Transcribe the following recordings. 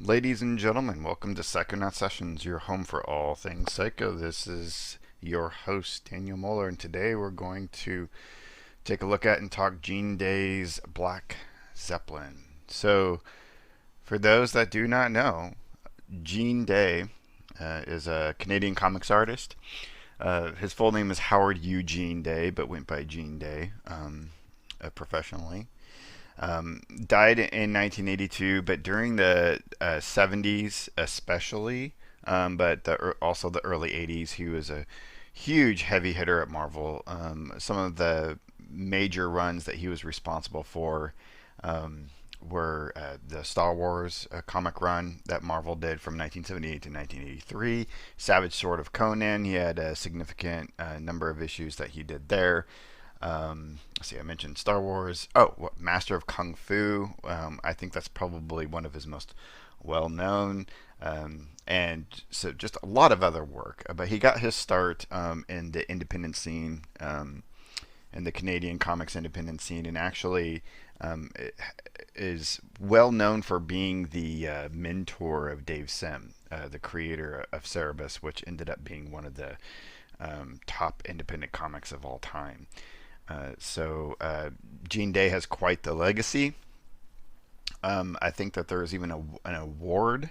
Ladies and gentlemen, welcome to Psychonaut Sessions, your home for all things psycho. This is your host, Daniel Moeller, and today we're going to take a look at and talk Gene Day's Black Zeppelin. So, for those that do not know, Gene Day is a Canadian comics artist. His full name is Howard Eugene Day, but went by Gene Day professionally. Died in 1982, but during the 70s especially, but also the early 80s, he was a huge heavy hitter at Marvel. Some of the major runs that he was responsible for um, were the Star Wars comic run that Marvel did from 1978 to 1983. Savage Sword of Conan, he had a significant number of issues that he did there. Let's see, I mentioned Star Wars. Oh, Master of Kung Fu. I think that's probably one of his most well known. And so just a lot of other work. But he got his start in the independent scene, in the Canadian comics independent scene, and actually is well known for being the mentor of Dave Sim, the creator of Cerebus, which ended up being one of the top independent comics of all time. Gene Day has quite the legacy. I think that there is even an award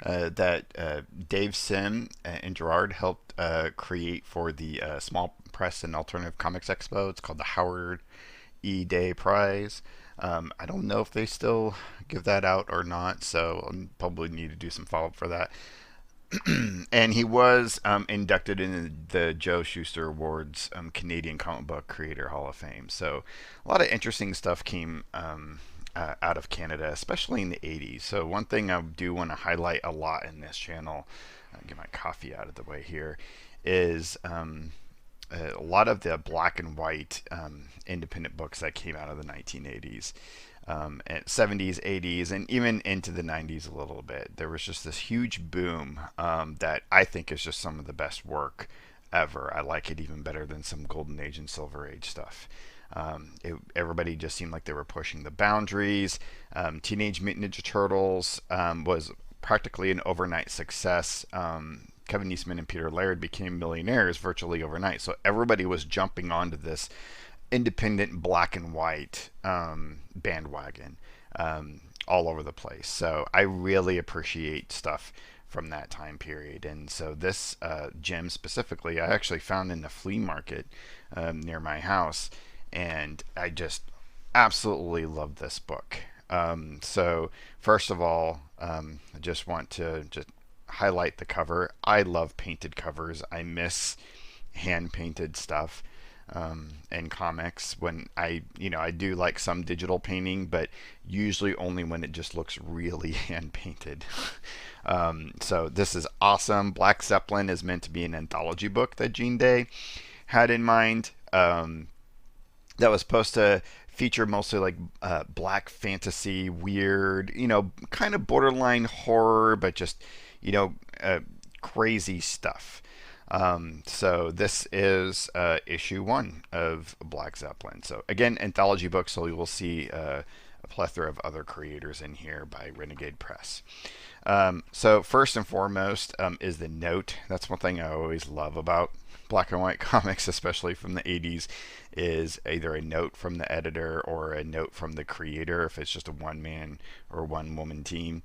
that Dave Sim and Gerard helped create for the Small Press and Alternative Comics Expo. It's called the Howard E. Day Prize. I don't know if they still give that out or not, so I'll probably need to do some follow up for that. And he was inducted in the Joe Shuster Awards Canadian Comic Book Creator Hall of Fame. So a lot of interesting stuff came out of Canada, especially in the 80s. So one thing I do want to highlight a lot in this channel, get my coffee out of the way here, is a lot of the black and white independent books that came out of the 1980s. 70s, 80s, and even into the 90s a little bit. There was just this huge boom that I think is just some of the best work ever. I like it even better than some Golden Age and Silver Age stuff. Everybody just seemed like they were pushing the boundaries. Teenage Mutant Ninja Turtles was practically an overnight success. Kevin Eastman and Peter Laird became millionaires virtually overnight. So everybody was jumping onto this independent black and white bandwagon all over the place. So I really appreciate stuff from that time period. And so this gem specifically, I actually found in the flea market near my house, and I just absolutely love this book. So first of all, I just want to just highlight the cover. I love painted covers. I miss hand painted stuff in comics. When I do like some digital painting, but usually only when it just looks really hand painted. So this is awesome. Black Zeppelin is meant to be an anthology book that Gene Day had in mind. That was supposed to feature mostly like black fantasy, weird, kind of borderline horror, but just crazy stuff. So this is issue 1 of Black Zeppelin. So again, anthology book, so you will see a plethora of other creators in here by Renegade Press. So first and foremost is the note. That's one thing I always love about black and white comics, especially from the 80s, is either a note from the editor or a note from the creator if it's just a one-man or one-woman team.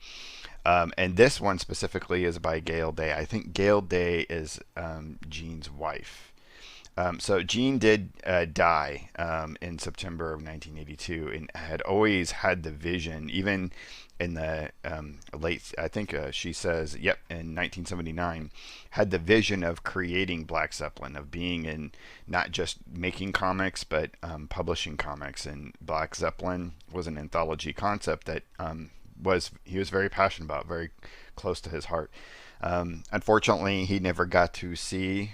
And this one specifically is by Gale Day. I think Gale Day is Gene's wife. So Gene did die in September of 1982, and had always had the vision, even in the late, I think she says, yep, in 1979, had the vision of creating Black Zeppelin, of being in not just making comics, but publishing comics. And Black Zeppelin was an anthology concept that he was very passionate about, very close to his heart. Unfortunately, he never got to see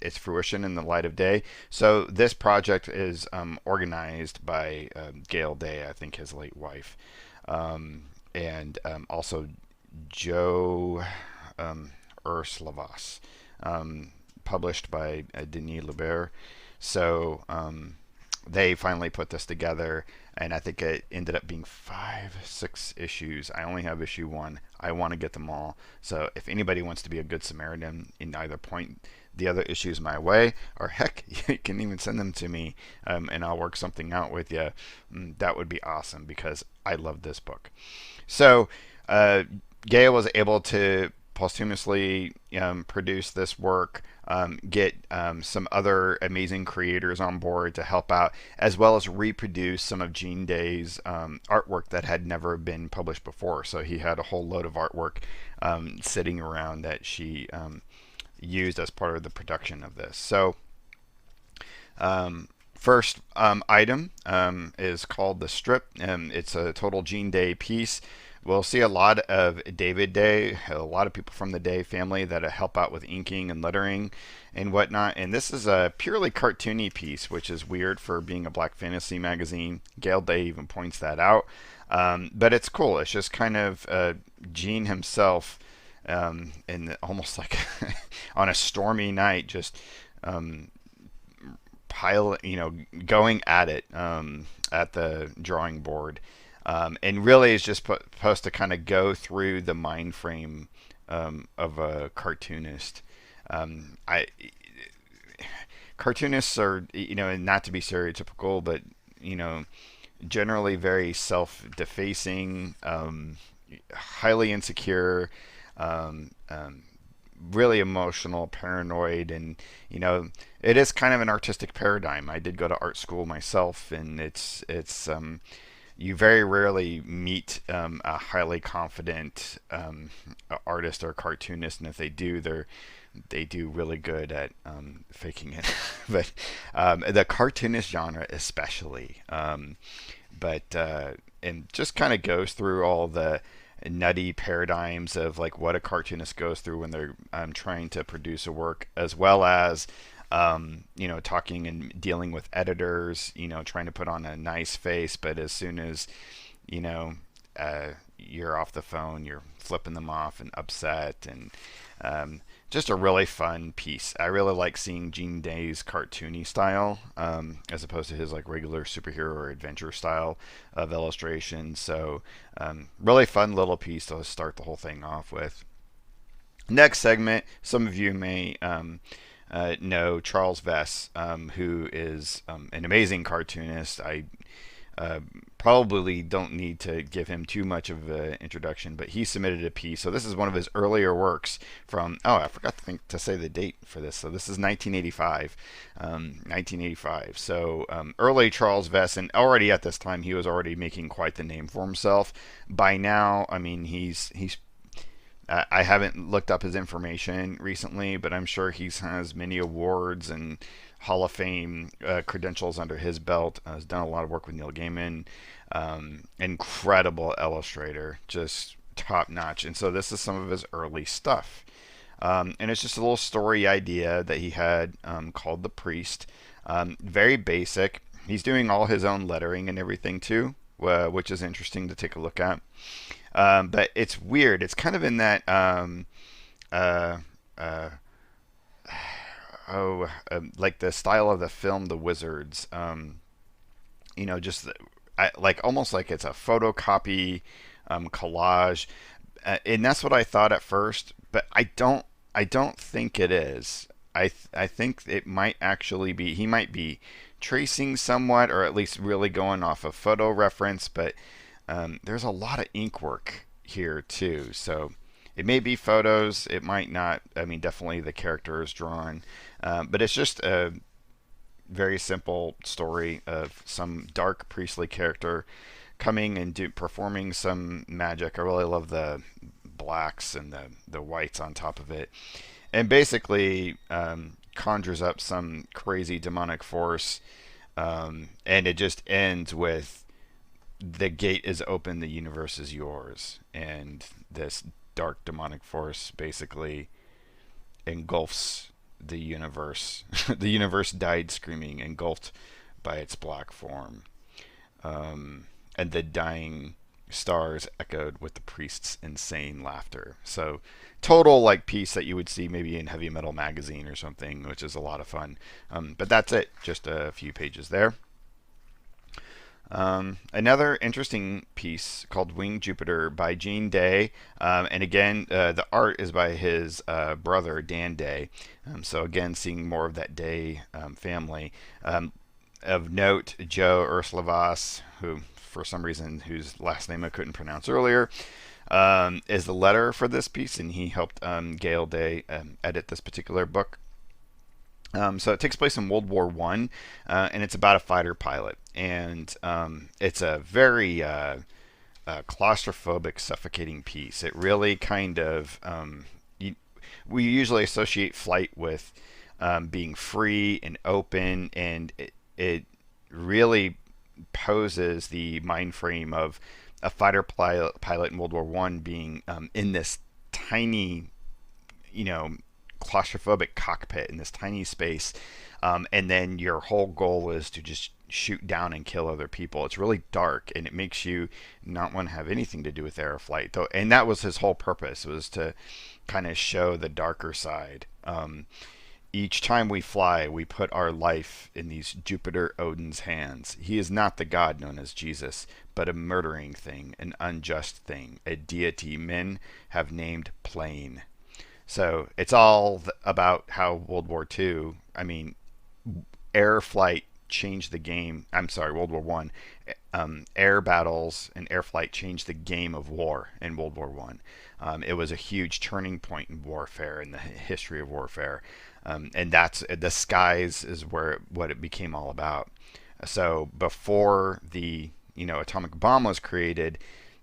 its fruition in the light of day. So this project is organized by Gale Day, I think his late wife, and also Joe Urslavas, published by Denis Lebert. So they finally put this together, and I think it ended up being 6 issues. I only have issue 1. I want to get them all. So if anybody wants to be a good Samaritan and either point the other issues my way, or heck, you can even send them to me, and I'll work something out with you. That would be awesome because I love this book. So Gale was able to posthumously produce this work, get some other amazing creators on board to help out, as well as reproduce some of Gene Day's artwork that had never been published before. So he had a whole load of artwork sitting around that she used as part of the production of this. So first item is called The Strip. It's a total Gene Day piece. We'll see a lot of David Day, a lot of people from the Day family that help out with inking and lettering and whatnot. And this is a purely cartoony piece, which is weird for being a black fantasy magazine. Gale Day even points that out. But it's cool. It's just kind of Gene himself, and almost like on a stormy night, just going at it at the drawing board. And really is just supposed to kind of go through the mind frame of a cartoonist. Cartoonists are, not to be stereotypical, but, generally very self-defacing, highly insecure, really emotional, paranoid, and, it is kind of an artistic paradigm. I did go to art school myself, and it's you very rarely meet a highly confident artist or cartoonist, and if they do, they do really good at faking it. But the cartoonist genre, especially, and just kind of goes through all the nutty paradigms of like what a cartoonist goes through when they're trying to produce a work, as well as talking and dealing with editors, trying to put on a nice face, but as soon as, you're off the phone, you're flipping them off and upset, and just a really fun piece. I really like seeing Gene Day's cartoony style, as opposed to his like regular superhero or adventure style of illustration. So really fun little piece to start the whole thing off with. Next segment, some of you may know Charles Vess, who is an amazing cartoonist. I probably don't need to give him too much of an introduction, but he submitted a piece. So this is one of his earlier works from, I forgot to say the date for this. So this is 1985. 1985. So early Charles Vess, and already at this time he was already making quite the name for himself. By now, I mean, he's I haven't looked up his information recently, but I'm sure he has many awards and Hall of Fame credentials under his belt. Has done a lot of work with Neil Gaiman. Incredible illustrator, just top notch. And so this is some of his early stuff. And it's just a little story idea that he had called The Priest. Very basic. He's doing all his own lettering and everything too, which is interesting to take a look at. But it's weird. It's kind of in that like the style of the film The Wizards. Just like almost like it's a photocopy collage, and that's what I thought at first. But I don't think it is. I think it might actually be. He might be tracing somewhat, or at least really going off a photo reference, but there's a lot of ink work here too, so it may be photos, it might not. I mean, definitely the character is drawn, but it's just a very simple story of some dark priestly character coming and performing some magic. I really love the blacks and the whites on top of it, and basically conjures up some crazy demonic force, and it just ends with the gate is open, the universe is yours, and this dark demonic force basically engulfs the universe. The universe died screaming, engulfed by its black form, and the dying stars echoed with the priest's insane laughter. So total like piece that you would see maybe in Heavy Metal magazine or something, which is a lot of fun. But that's it, just a few pages there. Another interesting piece called Winged Jupiter by Gene Day. And again, the art is by his brother, Dan Day. So again, seeing more of that Day family. Of note, Joe Ursula, who for some reason, whose last name I couldn't pronounce earlier, is the letter for this piece, and he helped Gale Day edit this particular book. So it takes place in World War One, and it's about a fighter pilot, and it's a very claustrophobic, suffocating piece. It really kind of we usually associate flight with being free and open, and it really poses the mind frame of a fighter pilot in World War One being in this tiny, you know, claustrophobic cockpit in this tiny space, and then your whole goal is to just shoot down and kill other people. It's really dark, and it makes you not want to have anything to do with airflight. Though, and that was his whole purpose, was to kind of show the darker side. Each time we fly, we put our life in these Jupiter Odin's hands. He is not the god known as Jesus, but a murdering thing, an unjust thing, a deity men have named Plain. So it's all about how World War II, I mean, air flight changed the game. I'm sorry, World War One. Air battles and air flight changed the game of war in World War One. It was a huge turning point in warfare, in the history of warfare, and that's the skies is where what it became all about. So before the atomic bomb was created,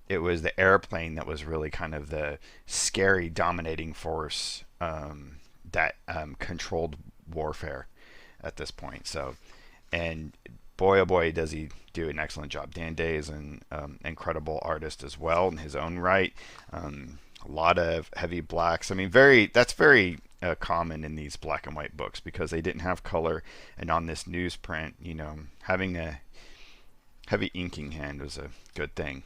it was the airplane that was really kind of the scary dominating force that controlled warfare at this point. So, and boy, oh boy, does he do an excellent job. Dan Day is an incredible artist as well in his own right. A lot of heavy blacks. I mean, that's very common in these black and white books because they didn't have color. And on this newsprint, having a heavy inking hand was a good thing.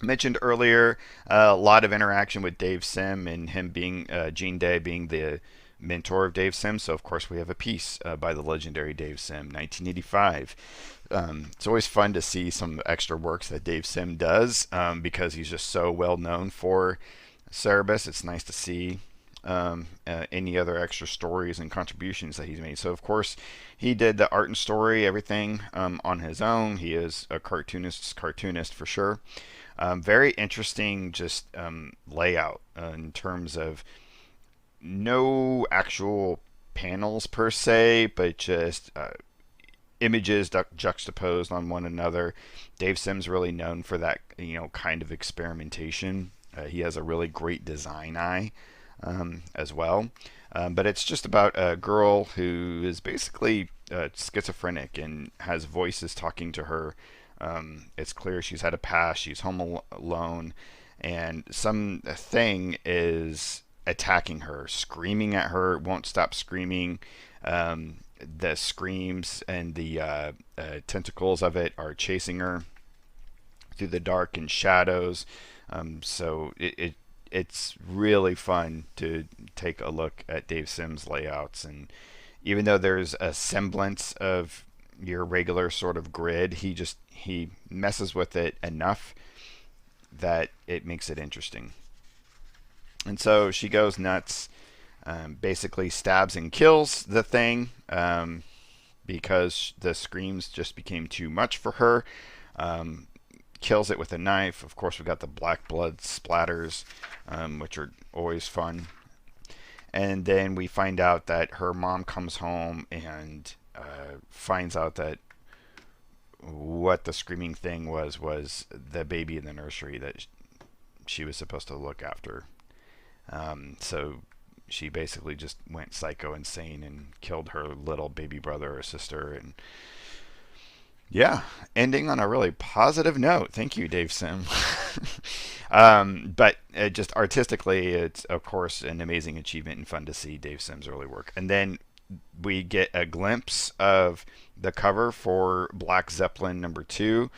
Mentioned earlier, a lot of interaction with Dave Sim and him being Gene Day being the mentor of Dave Sim. So of course we have a piece by the legendary Dave Sim, 1985. It's always fun to see some extra works that Dave Sim does because he's just so well known for Cerebus. It's nice to see any other extra stories and contributions that he's made. So of course he did the art and story, everything on his own. He is a cartoonist for sure. Very interesting just layout in terms of no actual panels per se, but just images juxtaposed on one another. Dave Sim's really known for that, kind of experimentation. He has a really great design eye as well. But it's just about a girl who is basically schizophrenic and has voices talking to her. It's clear she's had a past. She's home alone, and something is attacking her, screaming at her. Won't stop screaming. The screams and the tentacles of it are chasing her through the dark and shadows. So it's really fun to take a look at Dave Sim's layouts, and even though there's a semblance of your regular sort of grid, he messes with it enough that it makes it interesting. And so she goes nuts, basically stabs and kills the thing because the screams just became too much for her. Kills it with a knife. Of course, we've got the black blood splatters, which are always fun. And then we find out that her mom comes home and finds out that what the screaming thing was the baby in the nursery that she was supposed to look after. So she basically just went psycho insane and killed her little baby brother or sister. And yeah, ending on a really positive note. Thank you, Dave Sim. But just artistically, it's of course an amazing achievement and fun to see Dave Sim's early work. And then we get a glimpse of the cover for Black Zeppelin #2.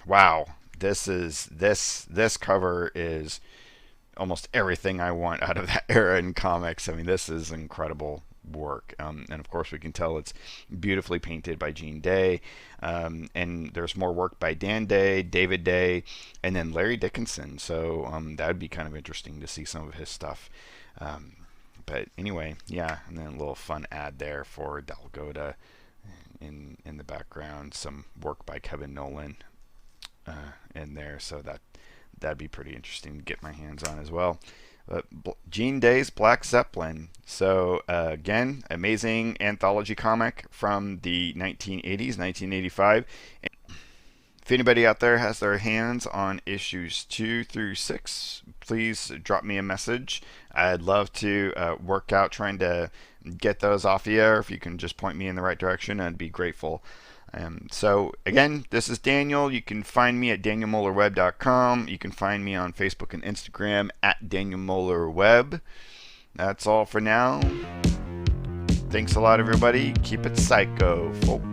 Wow, this cover is almost everything I want out of that era in comics. I mean, this is incredible. work. And of course, we can tell it's beautifully painted by Gene Day. And there's more work by Dan Day, David Day, and then Larry Dickinson. So that would be kind of interesting to see some of his stuff. But anyway, yeah, and then a little fun ad there for Dalgota in the background. Some work by Kevin Nolan in there, so that'd be pretty interesting to get my hands on as well. Gene Day's Black Zeppelin. So again, amazing anthology comic from the 1980s, 1985. If anybody out there has their hands on issues 2 through 6, please drop me a message. I'd love to work out trying to get those off the air. If you can just point me in the right direction, I'd be grateful. So again, this is Daniel. You can find me at danielmoellerweb.com. You can find me on Facebook and Instagram at danielmoellerweb. That's all for now. Thanks a lot, everybody. Keep it psycho, folks.